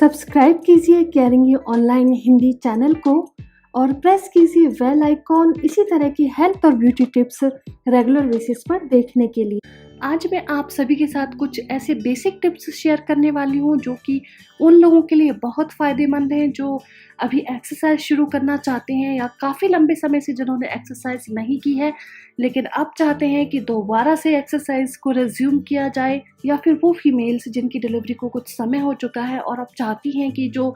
Subscribe कीजिए caring you online Hindi channel को और प्रेस कीजिए बेल आइकॉन इसी तरह की हेल्थ और ब्यूटी टिप्स रेगुलर बेसिस पर देखने के लिए। आज मैं आप सभी के साथ कुछ ऐसे बेसिक टिप्स शेयर करने वाली हूँ जो कि उन लोगों के लिए बहुत फ़ायदेमंद हैं जो अभी एक्सरसाइज शुरू करना चाहते हैं या काफ़ी लंबे समय से जिन्होंने एक्सरसाइज नहीं की है लेकिन अब चाहते हैं कि दोबारा से एक्सरसाइज को रिज्यूम किया जाए, या फिर वो फीमेल्स जिनकी डिलीवरी को कुछ समय हो चुका है और अब चाहती हैं कि जो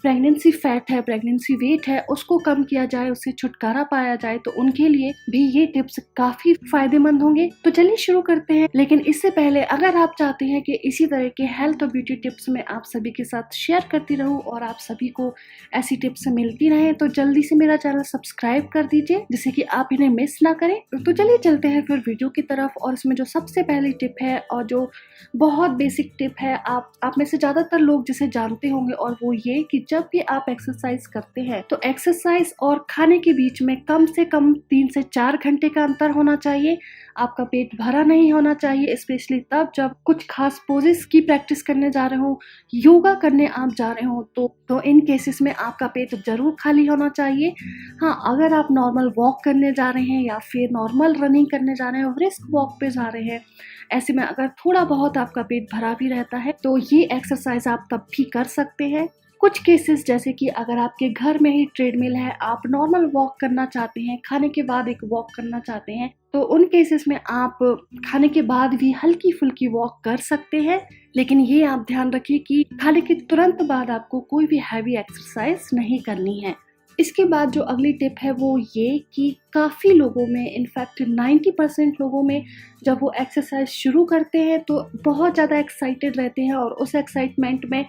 प्रेगनेंसी फैट है, प्रेगनेंसी वेट है, उसको कम किया जाए, उससे छुटकारा पाया जाए, तो उनके लिए भी ये टिप्स काफ़ी फायदेमंद होंगे। तो चलिए शुरू करते हैं। लेकिन इससे पहले अगर आप चाहते हैं कि इसी तरह के हेल्थ और ब्यूटी टिप्स मैं आप सभी के साथ शेयर करती रहूं और आप सभी को ऐसी टिप्स मिलती रहें, तो जल्दी से मेरा चैनल सब्सक्राइब कर दीजिए जिससे कि आप इन्हें मिस ना करें। तो चलिए चलते हैं फिर वीडियो की तरफ। और इसमें जो सबसे पहली टिप है और जो बहुत बेसिक टिप है, आप में से ज़्यादातर लोग जिसे जानते होंगे, और वो ये कि जब भी आप एक्सरसाइज करते हैं तो एक्सरसाइज और खाने के बीच में कम से कम 3 से 4 घंटे का अंतर होना चाहिए। आपका पेट भरा नहीं होना चाहिए, स्पेशली तब जब कुछ खास पोजेस की प्रैक्टिस करने जा रहे हो, योगा करने आप जा रहे हो, तो इन केसेस में आपका पेट जरूर खाली होना चाहिए। हाँ, अगर आप नॉर्मल वॉक करने जा रहे हैं या फिर नॉर्मल रनिंग करने जा रहे हैं, ब्रिस्क वॉक पे जा रहे हैं, ऐसे में अगर थोड़ा बहुत आपका पेट भरा भी रहता है तो ये एक्सरसाइज आप तब भी कर सकते हैं। कुछ केसेस जैसे कि अगर आपके घर में ही ट्रेडमिल है, आप नॉर्मल वॉक करना चाहते हैं, खाने के बाद एक वॉक करना चाहते हैं, तो उन केसेस में आप खाने के बाद भी हल्की फुल्की वॉक कर सकते हैं। लेकिन ये आप ध्यान रखिए कि खाने के तुरंत बाद आपको कोई भी हैवी एक्सरसाइज नहीं करनी है। इसके बाद जो अगली टिप है वो ये कि काफ़ी लोगों में, इनफैक्ट 90% लोगों में, जब वो एक्सरसाइज शुरू करते हैं तो बहुत ज़्यादा एक्साइटेड रहते हैं और उस एक्साइटमेंट में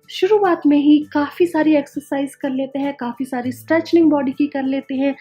शुरुआत में ही काफ़ी सारी एक्सरसाइज कर लेते हैं, काफ़ी सारी स्ट्रेचनिंग बॉडी की कर लेते हैं,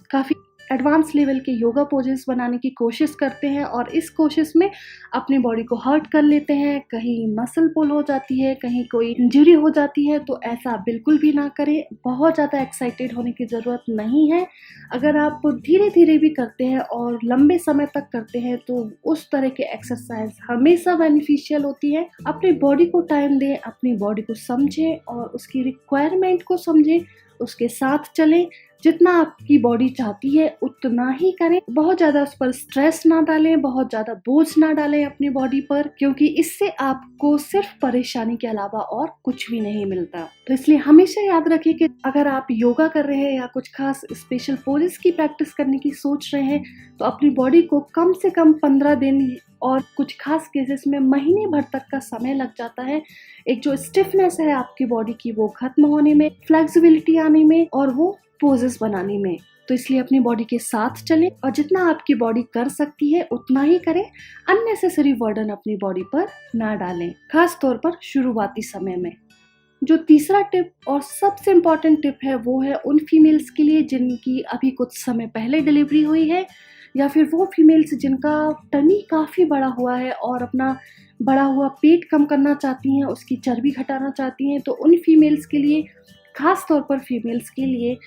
काफ़ी एडवांस लेवल के योगा पोजेस बनाने की कोशिश करते हैं और इस कोशिश में अपनी बॉडी को हर्ट कर लेते हैं। कहीं मसल पुल हो जाती है, कहीं कोई इंजरी हो जाती है, तो ऐसा बिल्कुल भी ना करें। बहुत ज़्यादा एक्साइटेड होने की ज़रूरत नहीं है। अगर आप धीरे धीरे भी करते हैं और लंबे समय तक करते हैं तो उस तरह के एक्सरसाइज हमेशा बेनिफिशियल होती है। अपनी बॉडी को टाइम दें, अपनी बॉडी को समझें और उसकी रिक्वायरमेंट को समझें, उसके साथ चलें। जितना आपकी बॉडी चाहती है उतना ही करें। बहुत ज़्यादा उस पर स्ट्रेस ना डालें, बहुत ज़्यादा बोझ ना डालें अपनी बॉडी पर, क्योंकि इससे आपको सिर्फ परेशानी के अलावा और कुछ भी नहीं मिलता। तो इसलिए हमेशा याद रखिए कि अगर आप योगा कर रहे हैं या कुछ खास स्पेशल पोजेस की प्रैक्टिस करने की सोच रहे हैं तो अपनी बॉडी को कम से कम 15 दिन और कुछ खास केसेस में महीने भर तक का समय लग जाता है एक जो स्टिफनेस है आपकी बॉडी की वो खत्म होने में, फ्लेक्सिबिलिटी आने में और वो पोजेस बनाने में। तो इसलिए अपनी बॉडी के साथ चलें और जितना आपकी बॉडी कर सकती है उतना ही करें। अननेसेसरी बर्डन अपनी बॉडी पर ना डालें, खास तौर पर शुरुआती समय में। जो तीसरा टिप और सबसे इम्पॉर्टेंट टिप है वो है उन फीमेल्स के लिए जिनकी अभी कुछ समय पहले डिलीवरी हुई है, या फिर वो फीमेल्स जिनका टमी काफ़ी बड़ा हुआ है और अपना बड़ा हुआ पेट कम करना चाहती हैं, उसकी चर्बी घटाना चाहती हैं। तो उन फीमेल्स के लिए, खास तौर पर फीमेल्स के लिए,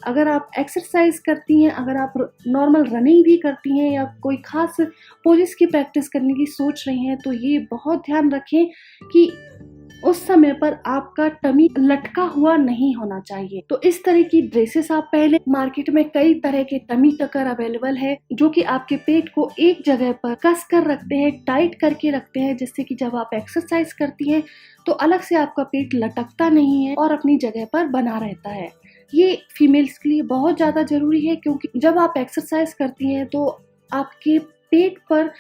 अगर आप एक्सरसाइज करती हैं, अगर आप नॉर्मल रनिंग भी करती हैं या कोई खास पोजेस की प्रैक्टिस करने की सोच रही हैं, तो ये बहुत ध्यान रखें कि उस समय पर आपका टमी लटका हुआ नहीं होना चाहिए। तो इस तरह की ड्रेसेस आप पहले। मार्केट में कई तरह के टमी टकर अवेलेबल है जो कि आपके पेट को एक जगह पर कस कर रखते हैं, टाइट करके रखते हैं, जिससे कि जब आप एक्सरसाइज करती हैं तो अलग से आपका पेट लटकता नहीं है और अपनी जगह पर बना रहता है। ये फीमेल्स के लिए बहुत ज़्यादा ज़रूरी है, क्योंकि जब आप एक्सरसाइज करती हैं तो आपके पेट पर,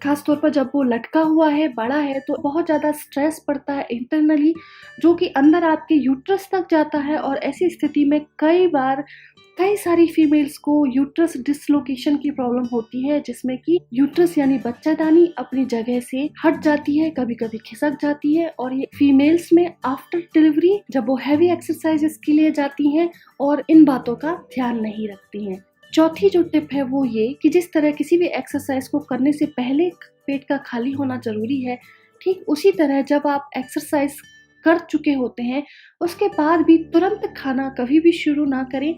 खास तौर पर जब वो लटका हुआ है, बड़ा है, तो बहुत ज़्यादा स्ट्रेस पड़ता है इंटरनली, जो कि अंदर आपके यूट्रस तक जाता है। और ऐसी स्थिति में कई सारी फीमेल्स को यूट्रस डिसलोकेशन की प्रॉब्लम होती है, जिसमें कि यूट्रस यानी बच्चादानी अपनी जगह से हट जाती है, कभी कभी खिसक जाती है। और ये फीमेल्स में आफ्टर डिलीवरी जब वो हैवी एक्सरसाइजेस के लिए जाती हैं और इन बातों का ध्यान नहीं रखती हैं। चौथी जो टिप है वो ये कि जिस तरह किसी भी एक्सरसाइज को करने से पहले पेट का खाली होना जरूरी है, ठीक उसी तरह जब आप एक्सरसाइज कर चुके होते हैं उसके बाद भी तुरंत खाना कभी भी शुरू ना करें।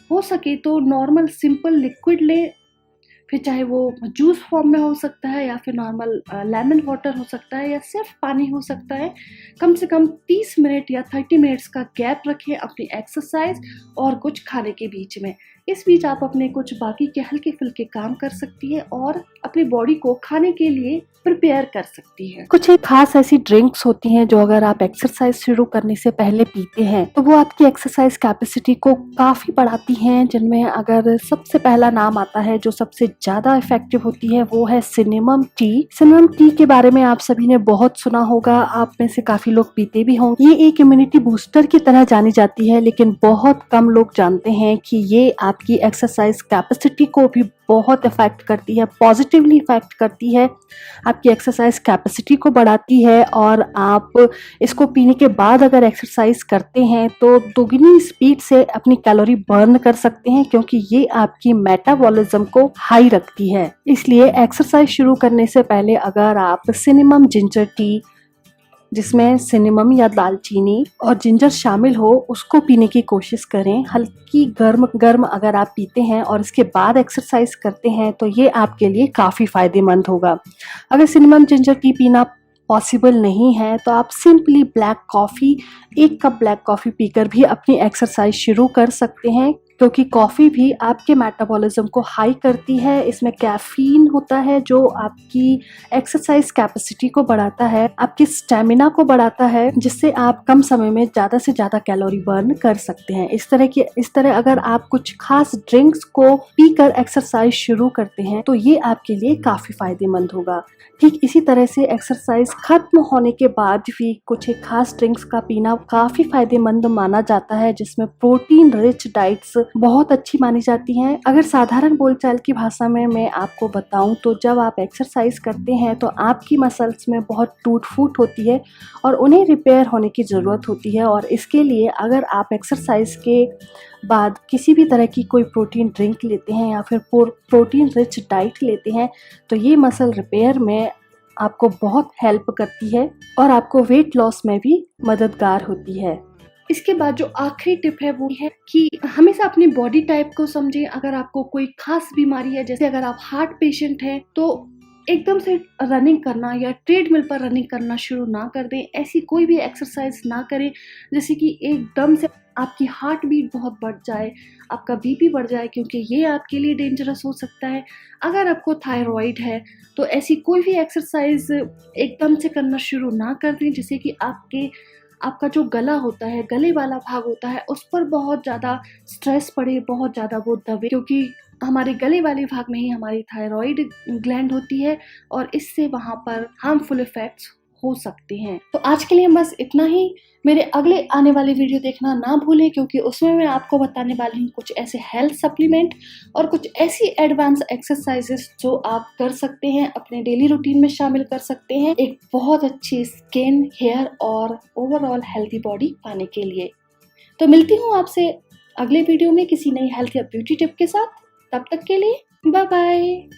हो सके तो नॉर्मल सिंपल लिक्विड लें, फिर चाहे वो जूस फॉर्म में हो सकता है या फिर नॉर्मल लेमन वाटर हो सकता है या सिर्फ पानी हो सकता है। कम से कम 30 मिनट या 30 मिनट्स का गैप रखें अपनी एक्सरसाइज और कुछ खाने के बीच में। इस बीच आप अपने कुछ बाकी के हल्के फुल्के काम कर सकती है और अपनी बॉडी को खाने के लिए प्रिपेयर कर सकती है। कुछ एक खास ऐसी ड्रिंक्स होती हैं जो अगर आप एक्सरसाइज शुरू करने से पहले पीते हैं तो वो आपकी एक्सरसाइज कैपेसिटी को काफी बढ़ाती हैं, जिनमें अगर सबसे पहला नाम आता है जो सबसे ज्यादा इफेक्टिव होती है वो है सिनेमम टी। सिनेमम टी के बारे में आप सभी ने बहुत सुना होगा, आप में से काफी लोग पीते भी होंगे। ये एक इम्यूनिटी बूस्टर की तरह जानी जाती है, लेकिन बहुत कम लोग जानते हैं कि ये आपकी एक्सरसाइज कैपेसिटी को भी बहुत इफेक्ट करती है, पॉजिटिवली इफेक्ट करती है, आपकी एक्सरसाइज कैपेसिटी को बढ़ाती है। और आप इसको पीने के बाद अगर एक्सरसाइज करते हैं तो दोगुनी स्पीड से अपनी कैलोरी बर्न कर सकते हैं, क्योंकि ये आपकी मेटाबॉलिज्म को हाई रखती है। इसलिए एक्सरसाइज शुरू करने से पहले अगर आप सिनेमम जिंजर टी, जिसमें सिनेमम या दालचीनी और जिंजर शामिल हो, उसको पीने की कोशिश करें। हल्की गर्म गर्म अगर आप पीते हैं और इसके बाद एक्सरसाइज करते हैं तो ये आपके लिए काफ़ी फ़ायदेमंद होगा। अगर सिनेमम जिंजर टी पीना पॉसिबल नहीं है तो आप simply black coffee, 1 cup black coffee पीकर भी अपनी एक्सरसाइज शुरू कर सकते हैं, क्योंकि कॉफ़ी भी आपके मेटाबॉलिज्म को हाई करती है। इसमें कैफीन होता है जो आपकी एक्सरसाइज कैपेसिटी को बढ़ाता है, आपकी स्टेमिना को बढ़ाता है, जिससे आप कम समय में ज़्यादा से ज़्यादा कैलोरी बर्न कर सकते हैं। इस तरह अगर आप कुछ खास ड्रिंक्स को पीकर एक्सरसाइज शुरू करते हैं तो ये आपके लिए काफ़ी फ़ायदेमंद होगा। ठीक इसी तरह से एक्सरसाइज खत्म होने के बाद भी कुछ एक खास ड्रिंक्स का पीना काफ़ी फ़ायदेमंद माना जाता है, जिसमें प्रोटीन रिच डाइट्स बहुत अच्छी मानी जाती हैं। अगर साधारण बोलचाल की भाषा में मैं आपको बताऊं तो जब आप एक्सरसाइज करते हैं तो आपकी मसल्स में बहुत टूट फूट होती है और उन्हें रिपेयर होने की ज़रूरत होती है, और इसके लिए अगर आप एक्सरसाइज के बाद किसी भी तरह की कोई प्रोटीन ड्रिंक लेते हैं या फिर प्रोटीन रिच डाइट लेते हैं तो ये मसल रिपेयर में आपको बहुत हेल्प करती है और आपको वेट लॉस में भी मददगार होती है। इसके बाद जो आखिरी टिप है वो है कि हमेशा अपनी बॉडी टाइप को समझें। अगर आपको कोई खास बीमारी है, जैसे अगर आप हार्ट पेशेंट हैं, तो एकदम से रनिंग करना या ट्रेडमिल पर रनिंग करना शुरू ना कर दें। ऐसी कोई भी एक्सरसाइज ना करें जैसे कि एकदम से आपकी हार्ट बीट बहुत बढ़ जाए, आपका बीपी बढ़ जाए, क्योंकि ये आपके लिए डेंजरस हो सकता है। अगर आपको थायराइड है तो ऐसी कोई भी एक्सरसाइज एकदम से करना शुरू ना कर दें, जिससे कि आपका जो गला होता है, गले वाला भाग होता है, उस पर बहुत ज़्यादा स्ट्रेस पड़े, बहुत ज़्यादा वो दबे, क्योंकि हमारे गले वाले भाग में ही हमारी थायराइड ग्लैंड होती है और इससे वहाँ पर हार्मफुल इफेक्ट्स हो सकते हैं। तो आज के लिए बस इतना ही। मेरे अगले आने वाले वीडियो देखना ना भूलें, क्योंकि उसमें मैं आपको बताने वाली हूँ कुछ ऐसे हेल्थ सप्लीमेंट और कुछ ऐसी एडवांस एक्सरसाइजेस जो आप कर सकते हैं, अपने डेली रूटीन में शामिल कर सकते हैं, एक बहुत अच्छी स्किन, हेयर और ओवरऑल हेल्दी बॉडी पाने के लिए। तो मिलती हूँ आपसे अगले वीडियो में किसी नई हेल्थ या ब्यूटी टिप के साथ। तब तक के लिए बाय बाय।